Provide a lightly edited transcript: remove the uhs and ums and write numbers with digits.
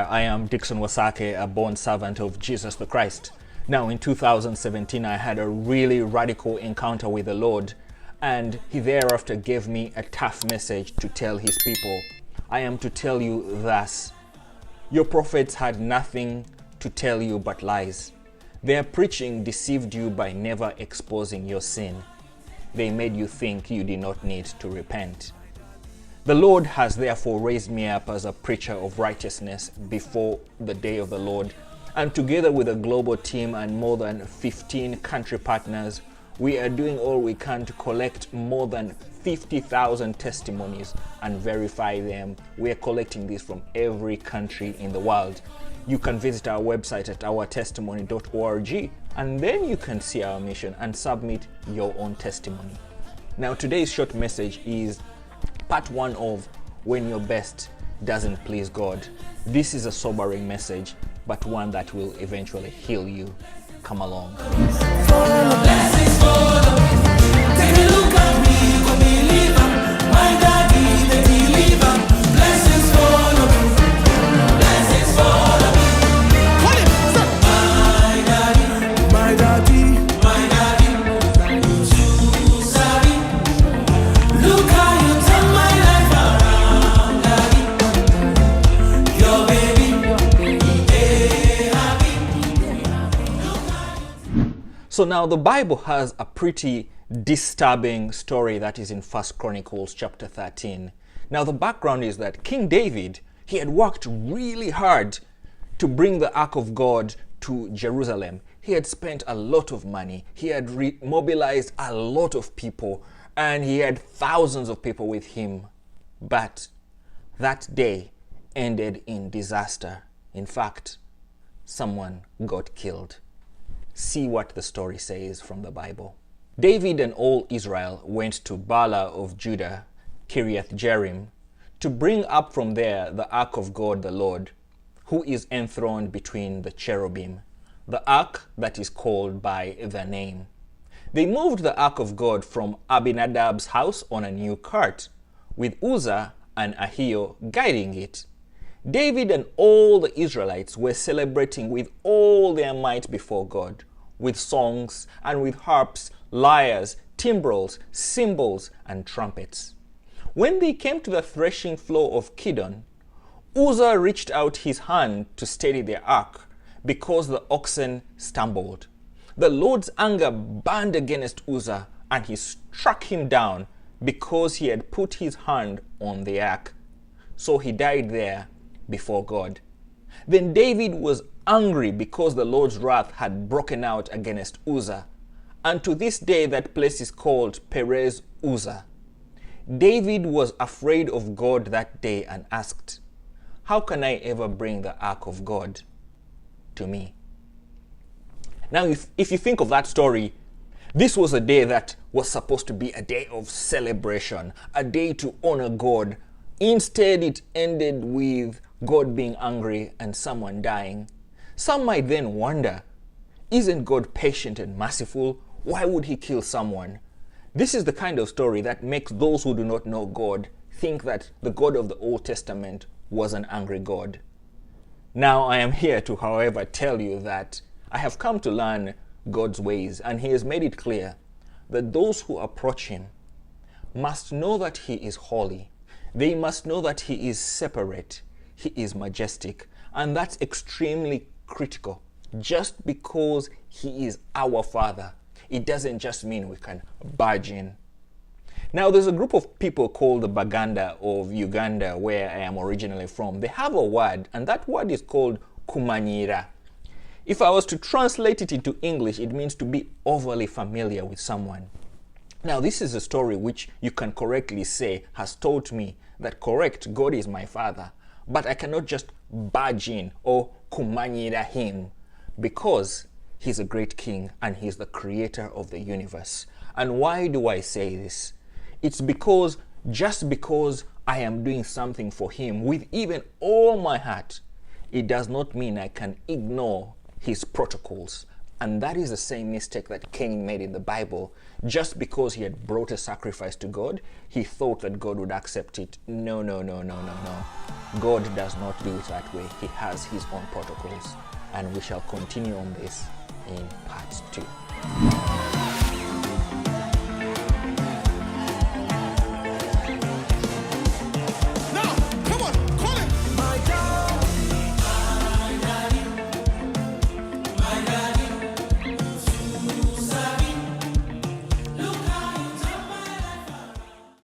I am Dickson Wasake, a born servant of Jesus the Christ. Now, in 2017, I had a really radical encounter with the Lord, and He thereafter gave me a tough message to tell His people. I am to tell you thus: your prophets had nothing to tell you but lies. Their preaching deceived you by never exposing your sin. They made you think you did not need to repent. The Lord has therefore raised me up as a preacher of righteousness before the day of the Lord, and together with a global team and more than 15 country partners, we are doing all we can to collect more than 50,000 testimonies and verify them. We are collecting these from every country in the world. You can visit our website at ourtestimony.org, and then you can see our mission and submit your own testimony. Now, today's short message is part one of When Your Best Doesn't Please God. This is a sobering message, but one that will eventually heal you. Come along. So now the Bible has a pretty disturbing story that is in 1 Chronicles chapter 13. Now the background is that King David, he had worked really hard to bring the Ark of God to Jerusalem. He had spent a lot of money. He had mobilized a lot of people, and he had thousands of people with him. But that day ended in disaster. In fact, someone got killed. See what the story says from the Bible. David and all Israel went to Bala of Judah, Kiriath Jearim, to bring up from there the Ark of God the Lord, who is enthroned between the cherubim, the Ark that is called by the name. They moved the Ark of God from Abinadab's house on a new cart, with Uzzah and Ahio guiding it. David and all the Israelites were celebrating with all their might before God, with songs and with harps, lyres, timbrels, cymbals, and trumpets. When they came to the threshing floor of Kidon, Uzzah reached out his hand to steady the ark because the oxen stumbled. The Lord's anger burned against Uzzah, and he struck him down because he had put his hand on the ark. So he died there before God. Then David was angry because the Lord's wrath had broken out against Uzzah, and to this day that place is called Perez Uzzah. David was afraid of God that day and asked, "How can I ever bring the ark of God to me?" Now, if you think of that story, this was a day that was supposed to be a day of celebration, a day to honor God. Instead, it ended with God being angry and someone dying. Some might then wonder, isn't God patient and merciful? Why would He kill someone? This is the kind of story that makes those who do not know God think that the God of the Old Testament was an angry God. Now, I am here to, however, tell you that I have come to learn God's ways, and He has made it clear that those who approach Him must know that He is holy. They must know that He is separate. He is majestic, and that's extremely critical. Just because He is our Father, it doesn't just mean we can barge in. Now, there's a group of people called the Baganda of Uganda, where I am originally from. They have a word, and that word is called kumanyira. If I was to translate it into English, it means to be overly familiar with someone. Now, this is a story which you can correctly say has taught me that, correct, God is my Father, but I cannot just barge in or kumanyira Him, because He's a great King and He's the creator of the universe. And why do I say this? It's because just because I am doing something for Him with even all my heart, it does not mean I can ignore His protocols. And that is the same mistake that Cain made in the Bible. Just because he had brought a sacrifice to God, he thought that God would accept it. No, no, no, no, no, no. God does not do it that way. He has his own protocols. And we shall continue on this in part 2.